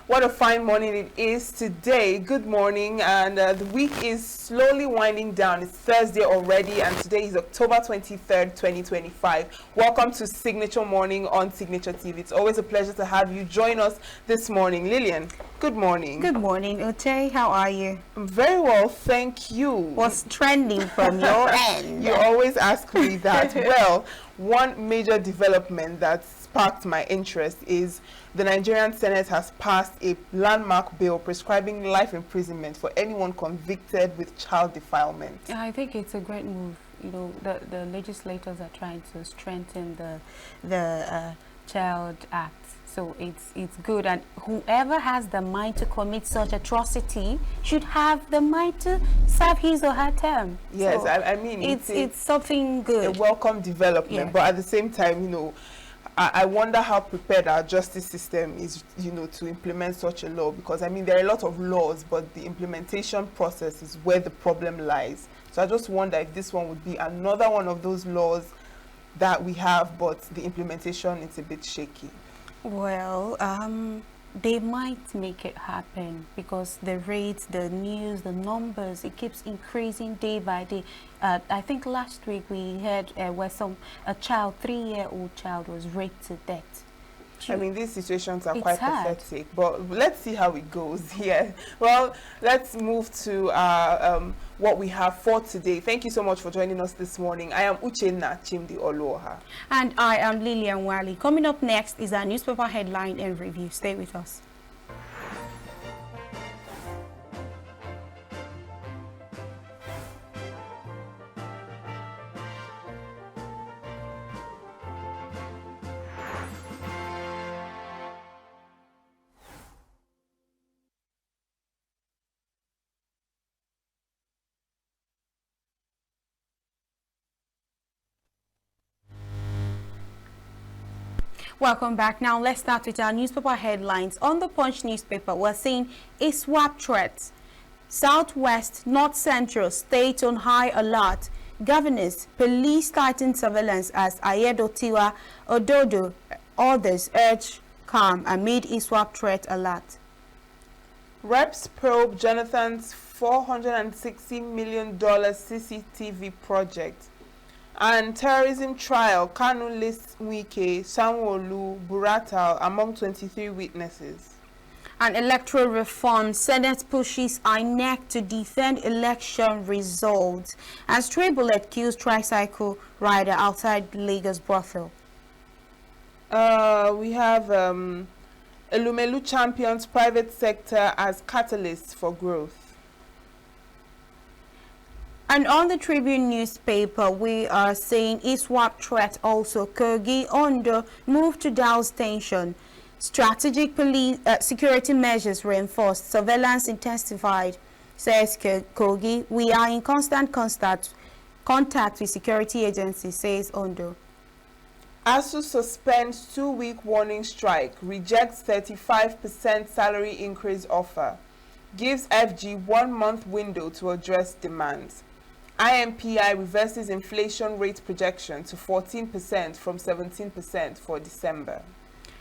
What a fine morning it is today. Good morning, and the week is slowly winding down. It's Thursday already, and today is October 23rd, 2025. Welcome to Signature Morning on Signature TV. It's always a pleasure to have you join us this morning. Lillian, good morning. Good morning, Uche. How are you? Very well, thank you. What's trending from your end? You always ask me that. Well, one major development that sparked my interest is the Nigerian Senate has passed a landmark bill prescribing life imprisonment for anyone convicted with child defilement. I think it's a great move. You know, the legislators are trying to strengthen the Child Act. So it's good, and whoever has the mind to commit such atrocity should have the mind to serve his or her term. Yes, so I mean it's something good. A welcome development, but at the same time, you know, I wonder how prepared our justice system is, you know, to implement such a law, because I mean there are a lot of laws, but the implementation process is where the problem lies. So I just wonder if this one would be another one of those laws that we have, but the implementation is a bit shaky. Well, they might make it happen because the rates, the news, the numbers, it keeps increasing day by day. I think last week we heard where a 3-year-old child was raped to death. I mean, these situations are quite pathetic, but let's see how it goes. Yeah. Well, let's move to what we have for today. Thank you so much for joining us this morning. I am Uchenna Chimdi Oloha. And I am Lillian Wali. Coming up next is our newspaper headline and review. Stay with us. Welcome back. Now let's start with our newspaper headlines. On the Punch newspaper, we're seeing ISWAP threats. Southwest, North Central, state on high alert. Governors, police tighten surveillance as Ayedo Tiwa, Ododo, others urge calm amid ISWAP threat alert. Reps probe Jonathan's $460 million CCTV project. And terrorism trial, Kanu lists Wike, Sanwo-Olu, Buratai among 23 witnesses. And electoral reform, Senate pushes INEC to defend election results. And stray bullet kills tricycle rider outside Lagos brothel. We have Elumelu champions private sector as catalysts for growth. And on the Tribune newspaper, we are saying ISWAP threat also. Kogi, Ondo, move to Douse tension. Strategic police security measures reinforced. Surveillance intensified, says Kogi. We are in constant contact with security agencies, says Ondo. ASU suspends 2-week warning strike. Rejects 35% salary increase offer. Gives FG 1-month window to address demands. IMPI reverses inflation rate projection to 14% from 17% for December.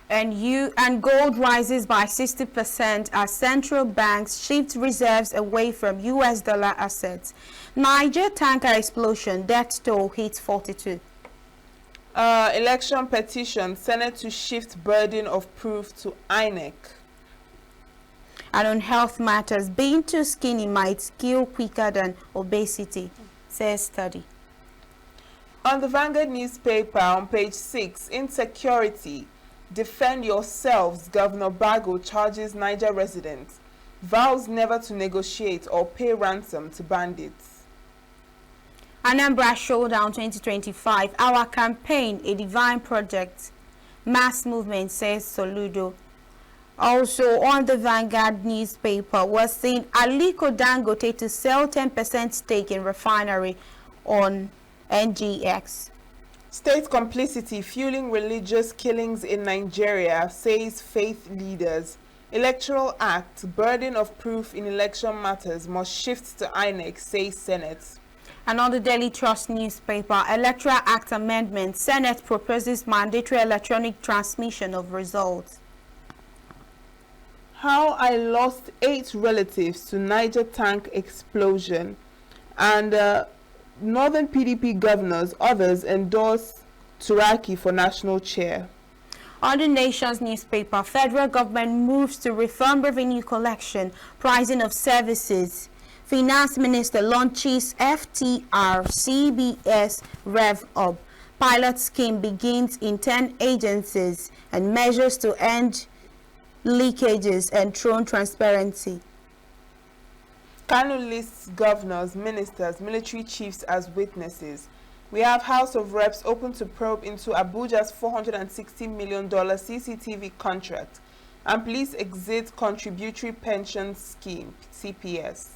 And gold rises by 60% as central banks shift reserves away from US dollar assets. Niger tanker explosion, death toll hits 42. Election petition, Senate to shift burden of proof to INEC. And on health matters, being too skinny might kill quicker than obesity, says study. On the Vanguard newspaper on page 6, insecurity. Defend yourselves, Governor Bago charges Niger residents. Vows never to negotiate or pay ransom to bandits. Anambra Showdown 2025, our campaign, a divine project. Mass movement, says Soludo. Also on the Vanguard newspaper, we're seeing Aliko Dangote to sell 10% stake in refinery on NGX. State complicity fueling religious killings in Nigeria, says faith leaders. Electoral Act, burden of proof in election matters must shift to INEC, says Senate. And on the Daily Trust newspaper, Electoral Act amendment, Senate proposes mandatory electronic transmission of results. How I lost 8 relatives to Niger tank explosion. And Northern PDP governors, others endorse Turaki for national chair. On the Nation's newspaper, federal government moves to reform revenue collection, pricing of services. Finance Minister launches FTR CBS Rev Up. Pilot scheme begins in 10 agencies and measures to end leakages and throne transparency. Kanu lists governors, ministers, military chiefs as witnesses. We have House of Reps open to probe into Abuja's $460 million CCTV contract, and police exit contributory pension scheme, CPS.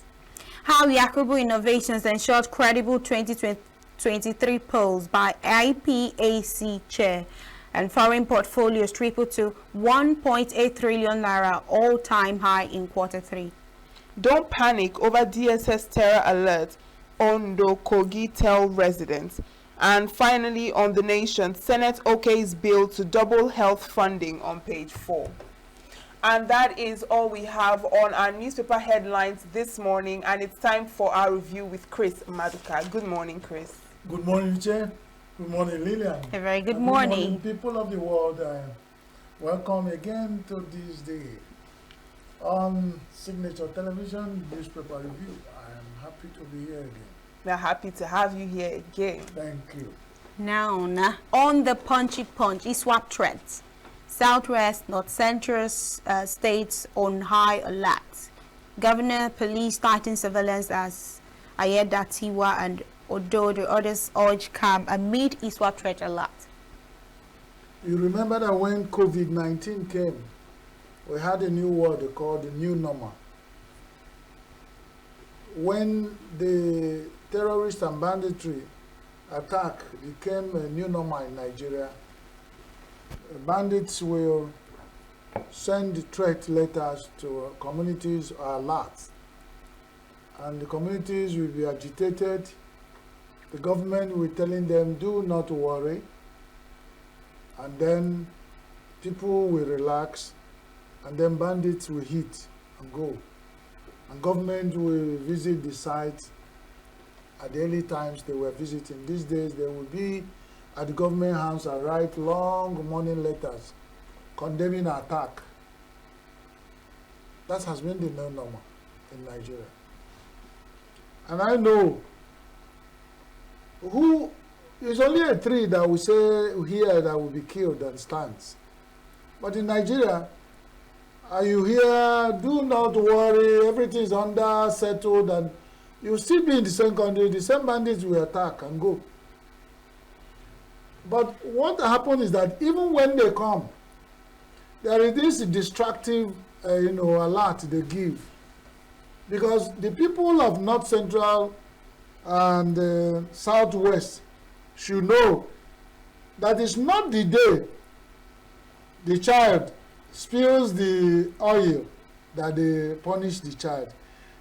How Yakubu Innovations ensured credible 2023 polls by IPAC chair, and foreign portfolios tripled to 1.8 trillion naira, all-time high in Q3. Don't panic over DSS terror alert, Ondo Kogi tell residents. And finally, on the Nation, Senate okays bill to double health funding on page 4. And that is all we have on our newspaper headlines this morning, and it's time for our review with Chris Maduka. Good morning, Chris. Good morning, Chair. Good morning, Lillian. A very good morning. Good morning, people of the world. Welcome again to this day on Signature Television Newspaper Review. I am happy to be here again. We're happy to have you here again. Thank you. Now, on the punchy punch, ISWAP threats. Southwest, North Central states on high alert. Governor, police tighten surveillance as Ayeda Tiwa and Ondo, the others urge calm amid ISWAP threat alert. You remember that when COVID-19 came, we had a new word called the new normal. When the terrorist and banditry attack became a new normal in Nigeria, bandits will send threat letters to communities or alerts, and the communities will be agitated. The government will be telling them, do not worry, and then people will relax, and then bandits will hit and go. And government will visit the sites at the early times they were visiting. These days they will be at the government house and write long morning letters condemning attack. That has been the new normal in Nigeria. And I know who is only a tree that we say here that will be killed and stands. But in Nigeria, you hear, do not worry, everything is under settled, and you still be in the same country, the same bandits will attack and go. But what happened is that even when they come, there is this destructive alert they give. Because the people of North Central and Southwest should know that it's not the day the child spills the oil that they punish the child.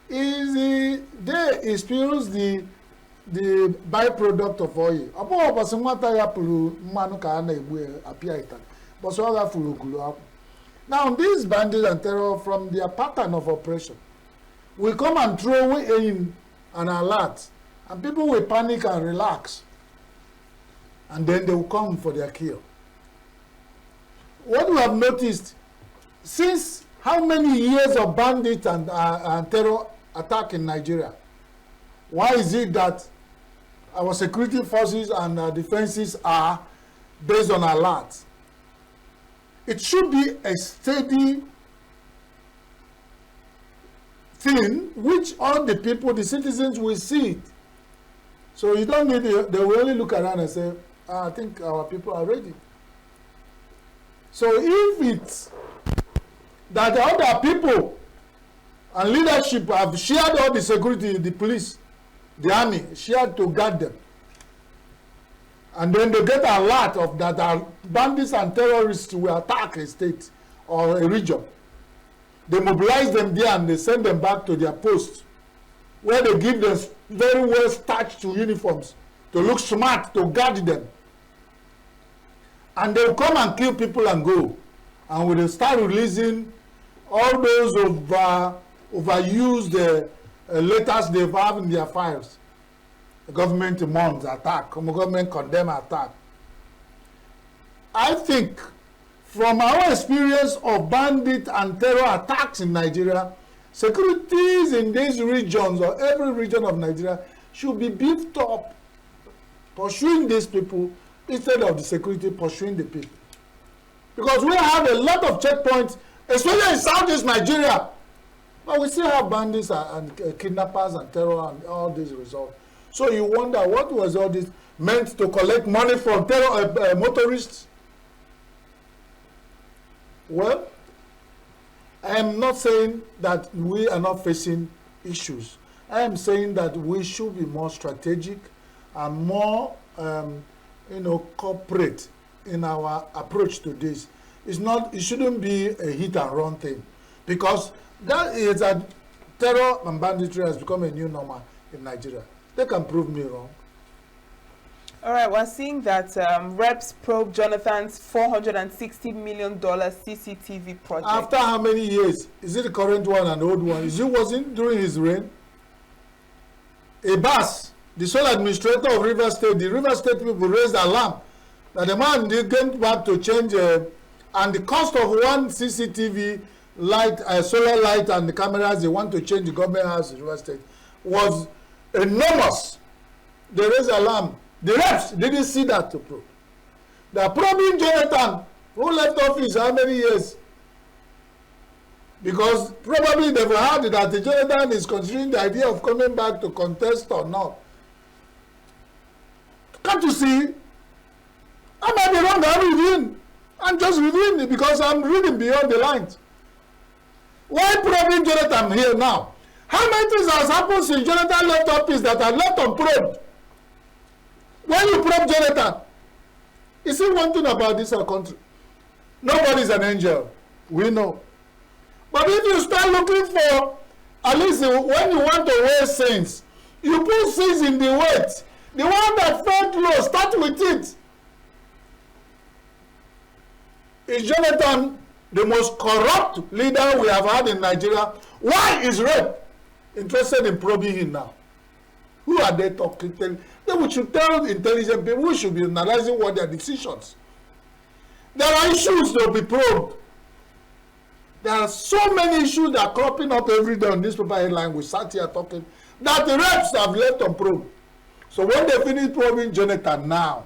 Is the day he spills the byproduct of oil. Now these bandits and terror, from their pattern of operation, will come and throw in an alert, and people will panic and relax, and then they will come for their kill. What we have noticed, since how many years of bandits and terror attack in Nigeria, why is it that our security forces and defenses are based on alerts? It should be a steady thing which all the people, the citizens, will see it. So you don't need, they will only look around and say, I think our people are ready. So if it's that the other people and leadership have shared all the security, the police, the army, shared to guard them, and then they get a lot of that bandits and terrorists will attack a state or a region, they mobilize them there and they send them back to their posts, where they give them very well starched uniforms to look smart, to guard them. And they'll come and kill people and go. And we will start releasing all those overused letters they have in their files. The government demands attack, government condemn attack. I think from our experience of bandit and terror attacks in Nigeria, securities in these regions or every region of Nigeria should be beefed up, pursuing these people instead of the security pursuing the people. Because we have a lot of checkpoints, especially in Southeast Nigeria, but we still have bandits and kidnappers and terror and all these results. So you wonder, what was all this meant to collect money from terror motorists? Well, I am not saying that we are not facing issues. I am saying that we should be more strategic and more, corporate in our approach to this. It shouldn't be a hit and run thing, because that is that terror and banditry has become a new normal in Nigeria. They can prove me wrong. All right, we're seeing that reps probe Jonathan's $460 million CCTV project. After how many years? Is it the current one and the old one? Wasn't during his reign? Abbas, the sole administrator of River State, the River State people raised alarm that the man came back to change, and the cost of one CCTV light, solar light, and the cameras they want to change the government house in River State was enormous. They raised alarm. The reps didn't see that to probe. They are probing Jonathan, who left office how many years? Because probably they've heard that the Jonathan is considering the idea of coming back to contest or not. Can't you see? I might be wrong, I'm just reviewing it because I'm reading beyond the lines. Why probing Jonathan here now? How many things has happened since Jonathan left office that are left unprobed? When you probe Jonathan, you see one thing about this country. Nobody is an angel. We know. But if you start looking for, at least when you want to weigh sins, you put sins in the weight. The one that felt low, start with it. Is Jonathan the most corrupt leader we have had in Nigeria? Why is Rep interested in probing him now? Who are they talking to? Then we should tell intelligent people, we should be analyzing what their decisions. There are issues to be probed. There are so many issues that are cropping up every day on this paper headline. We sat here talking that the reps have left unprobed. So when they finish probing Jonathan now,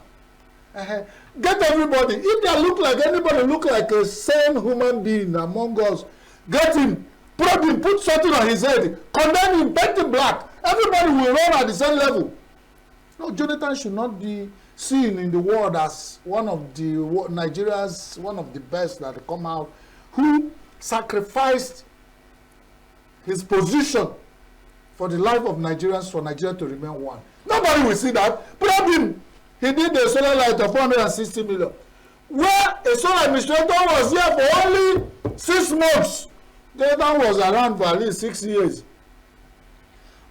get everybody. If they look like anybody, look like a sane human being among us, get him, probe him, put something on his head, condemn him, paint him black. Everybody will run at the same level. No, Jonathan should not be seen in the world as one of the Nigeria's, one of the best that come out, who sacrificed his position for the life of Nigerians, for Nigeria to remain one. Nobody will see that. Probe him. He did a solar light of 460 million. Where a solar administrator was here for only 6 months. Jonathan was around for at least 6 years.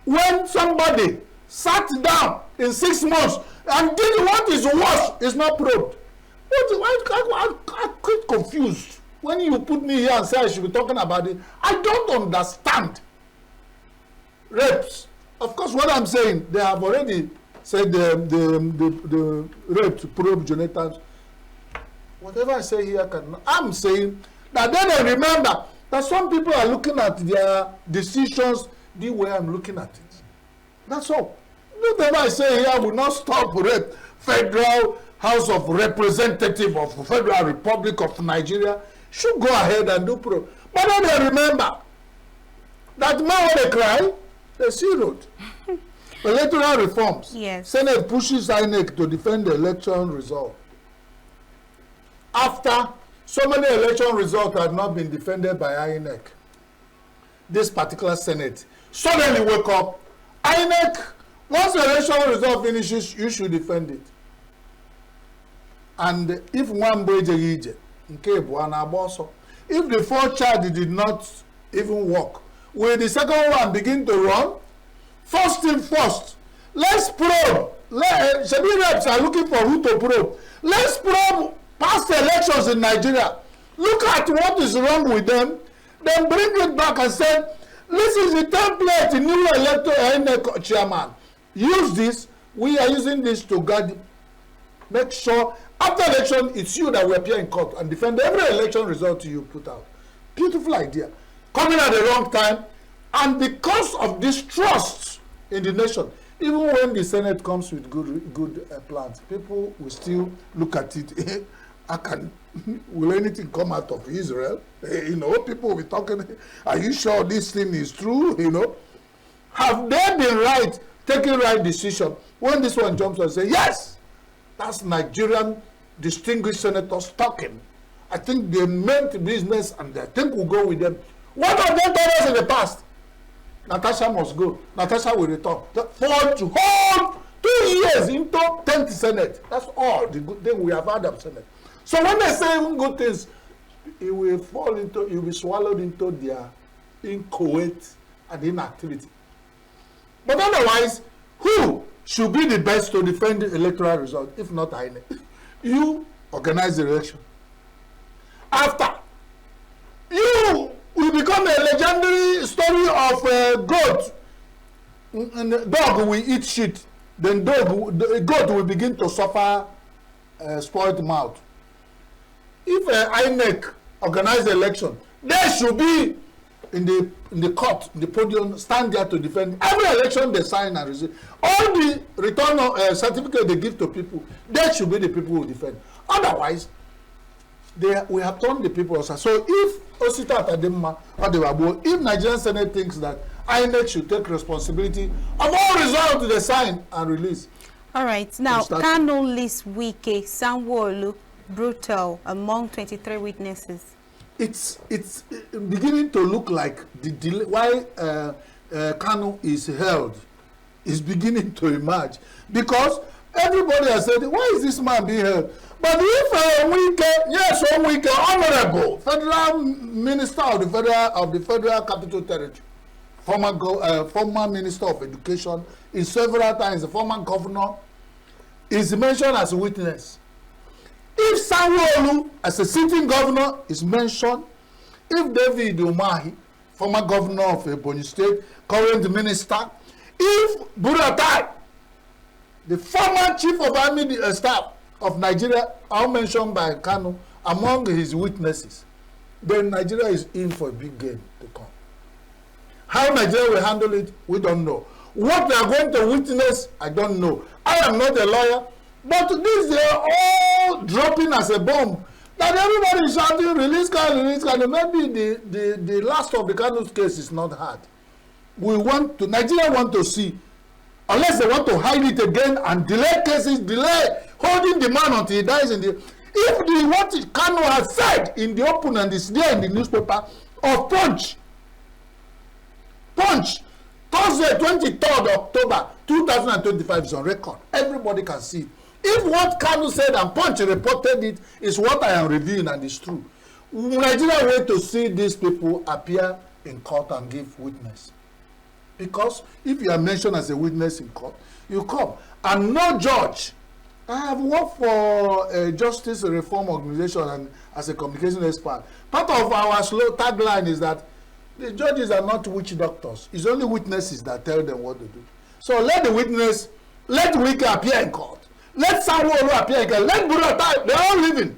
When somebody sat down in 6 months and did what is worse is not probed. I'm quite confused. When you put me here and say I should be talking about it, I don't understand. Reps. Of course, what I'm saying, they have already said the rep to probe Jonathan. Whatever I say here, I'm saying that then I remember that some people are looking at their decisions the way I'm looking at it. That's all. Whatever I say here will not stop Rep Federal House of Representatives of Federal Republic of Nigeria should go ahead and do probe. But then they remember that man when they cry, they see road. Electoral reforms. Yes. Senate pushes INEC to defend the election result. After so many election results had not been defended by INEC, this particular Senate suddenly wake up. INEC, once the election result finishes, you should defend it. And if one boy if the fourth child did not even work, will the second one begin to run? First thing first, let's probe. Shebi reps are looking for who to probe. Let's probe past elections in Nigeria. Look at what is wrong with them. then bring it back and say, this is the template, the new elected chairman. Use this. We are using this to guard. Make sure after election, it's you that will appear in court and defend every election result you put out. Beautiful idea. Coming at the wrong time, and because of distrust in the nation, even when the Senate comes with good plans, people will still look at it. Will anything come out of Israel? You know, people will be talking, are you sure this thing is true? You know, have they been right, taking right decision? When this one jumps and says, yes, that's Nigerian distinguished senators talking. I think they meant business and I think we'll go with them. What have they told us in the past? Natasha must go. Natasha will return. For to hold 2 years into 10th Senate. That's all the good thing we have had of Senate. So when they say even good things, it will fall into, it will be swallowed into their inchoate and inactivity. But otherwise, who should be the best to defend the electoral result, if not INEC? You organize the election. After, you will become a legendary story of a goat. And the dog will eat shit. Then the goat will begin to suffer spoiled mouth. If INEC organize the election, they should be in the court, in the podium, stand there to defend every election they sign and receive. All the return certificate they give to people, they should be the people who defend. Otherwise, we have turned the people aside. So if Osita Atadema or the Wabo, if Nigerian Senate thinks that INEC should take responsibility of all results they sign and release. All right. Now, Kano lists Wike, Sanwo-Olu, brutal among 23 witnesses. It's beginning to look like the delay, why Kano is held is beginning to emerge, because everybody has said, why is this man being held? But if Wike, honorable federal minister of the federal capital territory, former minister of education, is several times the former governor, is mentioned as a witness. If Sanwo-Olu, as a sitting governor, is mentioned, if David Umahi, former governor of Ebonyi State, current minister, if Buratai, the former chief of army staff of Nigeria, are mentioned by Kano among his witnesses, then Nigeria is in for a big game to come. How Nigeria will handle it, we don't know. What they are going to witness, I don't know. I am not a lawyer, but this they are all dropping as a bomb. That everybody is shouting, release Kano, release Kano. Maybe the last of the Kano's case is not hard. Nigeria want to see, unless they want to hide it again and delay cases, delay holding the man until he dies in the... If what Kano has said in the open and is there in the newspaper of Punch, Thursday, 23rd October 2025 is on record. Everybody can see it. If what Kano said and Punch reported it is what I am reviewing and it's true, Nigeria wait to see these people appear in court and give witness. Because if you are mentioned as a witness in court, you come. And no judge. I have worked for a justice reform organization and as a communication expert. Part of our slow tagline is that the judges are not witch doctors. It's only witnesses that tell them what to do. So let the witness, let Wike appear in court. Let Sanwo-Olu appear in court. Let Buratai, they're all living.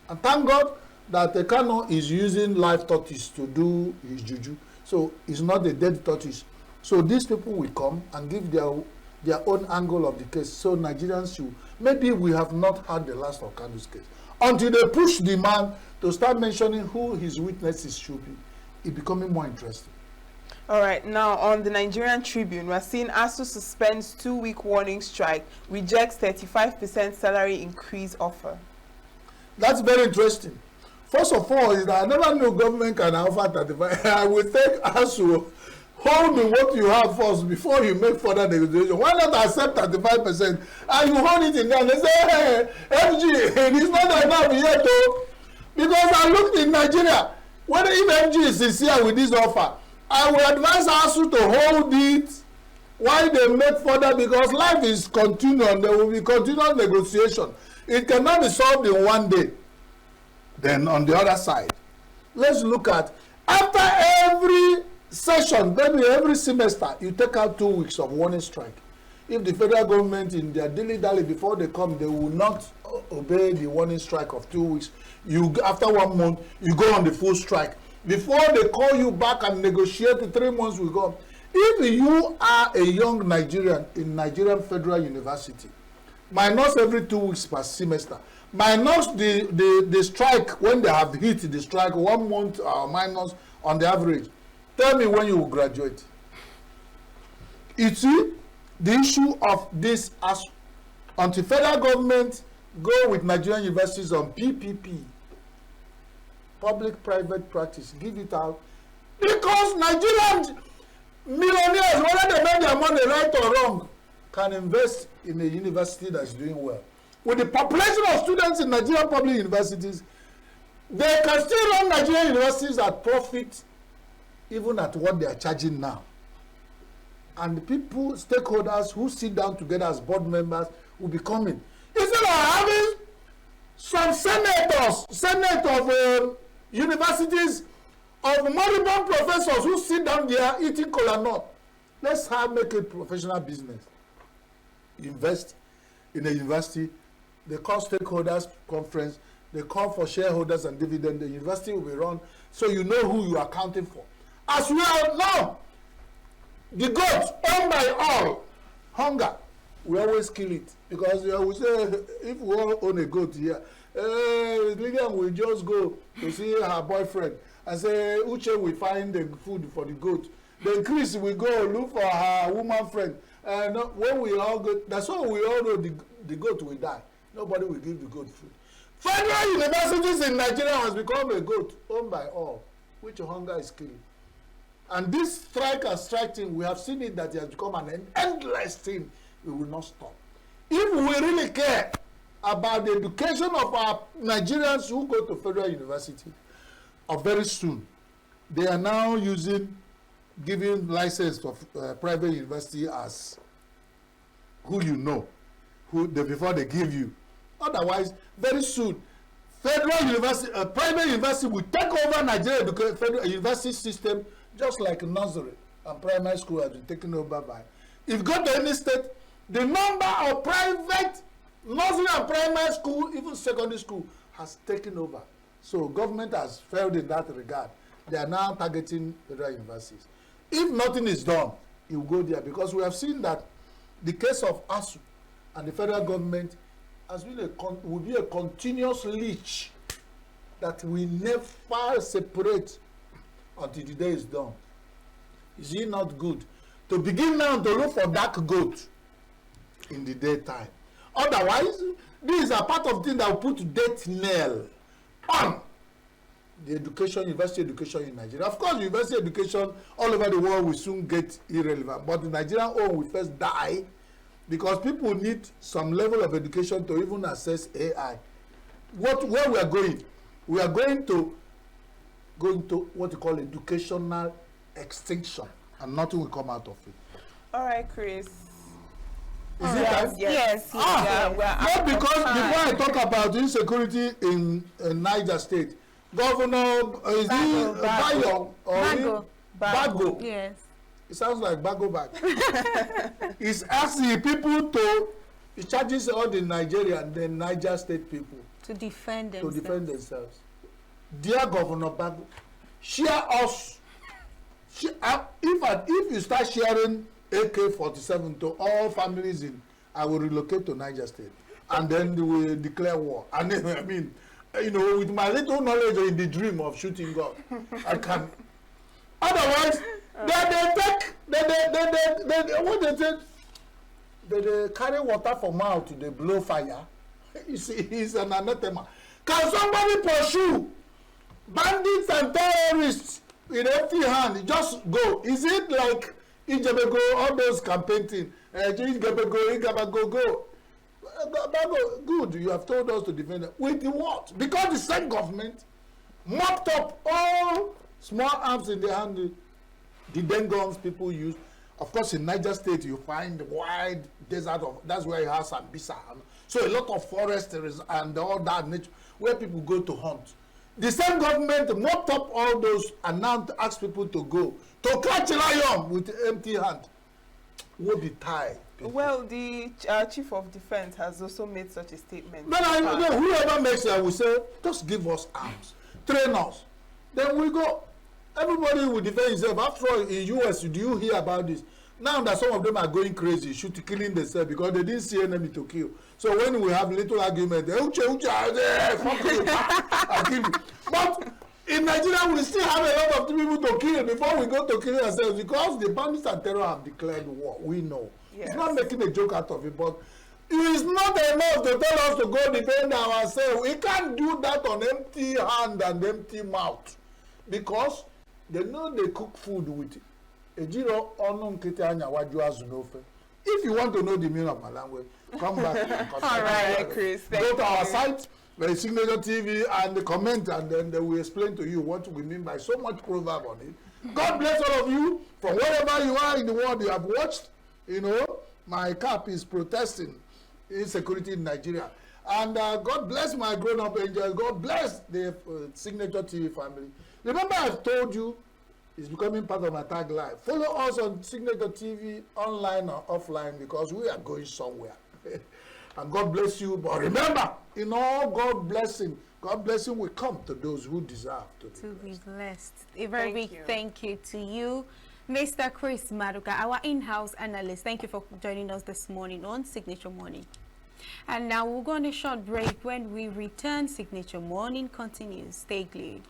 And thank God that Kano is using live tortoise to do his juju. So it's not a dead tortoise. So these people will come and give their own angle of the case. So Nigerians should, maybe we have not had the last of Kano's case. Until they push the man to start mentioning who his witnesses should be, it's becoming more interesting. All right, now on the Nigerian Tribune, we're seeing ASU suspends 2-week warning strike, rejects 35% salary increase offer. That's very interesting. First of all, is that I never knew government can offer 35%. I will take ASU, hold what you have first before you make further negotiation. Why not accept 35% and you hold it in there and they say, hey, FG, it is not enough yet, though. Because I looked in Nigeria, whether if FG is sincere with this offer, I will advise ASU to hold it while they make further, because life is continuing. There will be continual negotiation. It cannot be solved in one day. Then on the other side, let's look at After every session, maybe every semester, you take out 2 weeks of warning strike. If the federal government in their dilly-dally before they come, they will not obey the warning strike of 2 weeks. After 1 month, you go on the full strike. Before they call you back and negotiate, 3 months will go. If you are a young Nigerian in Nigerian Federal University, minus every 2 weeks per semester, minus the strike when they have hit the strike 1 month minus on the average, tell me when you will graduate. You see, the issue of this, as until federal government go with Nigerian universities on PPP, public-private practice, give it out, because Nigerian millionaires, whether they make their money right or wrong, can invest in a university that's doing well. With the population of students in Nigerian public universities, they can still run Nigerian universities at profit, even at what they are charging now. And the people, stakeholders who sit down together as board members will be coming. Instead of having some senate of universities, of moribund professors who sit down there eating kola nut, let's make a professional business. Invest in a university. They call stakeholders conference. They call for shareholders and dividend. The university will be run so you know who you are accounting for. As we are now, the goat owned by all, hunger, we always kill it. Because we say, if we all own a goat here, Lillian will just go to see her boyfriend and say, Uche will find the food for the goat. Then Chris will go look for her woman friend. And when we all go, that's why we all know the goat will die. Nobody will give the goat food. Federal universities in Nigeria has become a goat owned by all, which hunger is killing. And this strike and striking, we have seen it that it has become an endless thing. We will not stop. If we really care about the education of our Nigerians who go to federal university, very soon, they are now giving license for private university as who you know, before they give you. Otherwise, very soon, federal university, private university will take over Nigeria federal university system, just like nursery and primary school has been taken over by. If you go to any state, the number of private nursery and primary school, even secondary school, has taken over. So government has failed in that regard. They are now targeting federal universities. If nothing is done, it will go there, because we have seen that the case of ASU and the federal government has been will be a continuous leech that will never separate until the day is done. Is it not good to begin now to look for dark goat in the daytime? Otherwise, these are part of things that will put death nail on the university education in Nigeria. Of course, university education all over the world will soon get irrelevant, but the Nigerian own will first die, because people need some level of education to even access AI. Where we are going? We are going to what you call educational extinction, and nothing will come out of it. All right, Chris. Is it time? Yes. Not because before I talk about insecurity in Niger State, Governor Bago. Yes. It sounds like Bago Bag. He's asking people he charges all the Niger State people to defend themselves. Dear Governor Bago, share us. If you start sharing AK-47 to all families I will relocate to Niger State, and then they will declare war. And then, I mean, with my little knowledge in the dream of shooting God, I can. Otherwise, they carry water from mouth, they blow fire. You see, it's an anathema. Can somebody pursue bandits and terrorists in empty hand? Just go. Is it like Ijebego, all those campaigning? Ijebego, go. Good, you have told us to defend them. With what? Because the same government mopped up all small arms in the hand, the then guns people use. Of course, in Niger State, you find the wide desert that's where you have Sambisa. So a lot of forest and all that nature where people go to hunt. The same government mopped up all those and now ask people to go to catch a lion with empty hand. Woe be tied. Well, the chief of defense has also made such a statement. Then whoever makes it will say, just give us arms, train us. Then we go. Everybody will defend himself. After all, in US, do you hear about this? Now that some of them are going crazy, killing themselves because they didn't see enemy to kill. So when we have little argument, fuck you, I kill you. But in Nigeria, we still have a lot of people to kill before we go to kill ourselves because the bandits and terror have declared war. We know. Yes. It's not making a joke out of it, but it is not enough to tell us to go defend ourselves. We can't do that on empty hand and empty mouth because they know they cook food with it. If you want to know the meaning of my language, come back. All right, Chris. Go to our site, Signature TV, and comment, and then they will explain to you what we mean by so much proverb on it. God bless all of you from wherever you are in the world. You have watched. You know, my cap is protesting insecurity in Nigeria. And God bless my grown-up angels. God bless the Signature TV family. Remember, I've told you, it's becoming part of my tagline. Follow us on Signature TV, online or offline, because we are going somewhere. And God bless you. But remember, in all God blessing will come to those who deserve to be blessed. A very big thank you to you, Mr. Chris Maduka, our in-house analyst. Thank you for joining us this morning on Signature Morning. And now we'll go on a short break. When we return, Signature Morning continues. Stay glued.